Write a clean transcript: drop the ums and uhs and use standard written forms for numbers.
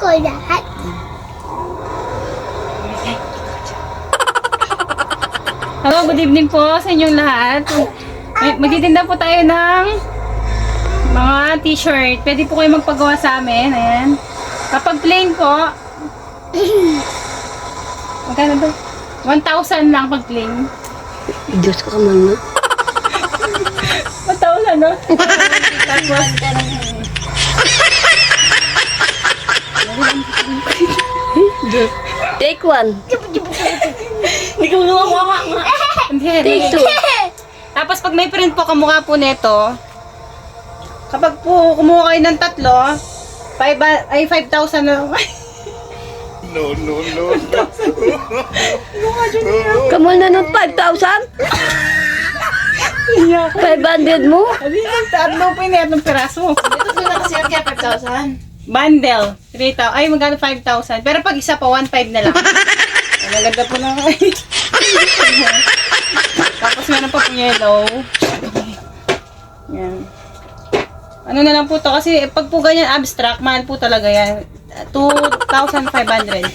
ko lahat. Hello, good evening po sa inyong lahat. Magtitinda po tayo ng mga t-shirt. Pwede po kayo magpagawa sa amin. Ayan. Kapag plain po, magkano ba? 1,000 lang pag plain. Diyos ko man na. 1,000, no? Tapos, Take one. Hindi ko nga. Take two. Tapos pag may print po kamukha po nito, kapag po kumuha kayo ng tatlo, 5,000 na. No. Kamal na ng 5,000? 500 mo? Hindi, tatlo po yun itong piraso. Ito ko na kasi yun kaya 5,000. Bundle, 3,000. Ay, magkano 5,000. Pero pag isa pa, 1,500 na lang. Ang ganda po na. Tapos meron pa po yellow. Yan. Ano na lang po to kasi pag po ganyan abstract, mahal po talaga yan. 2,500.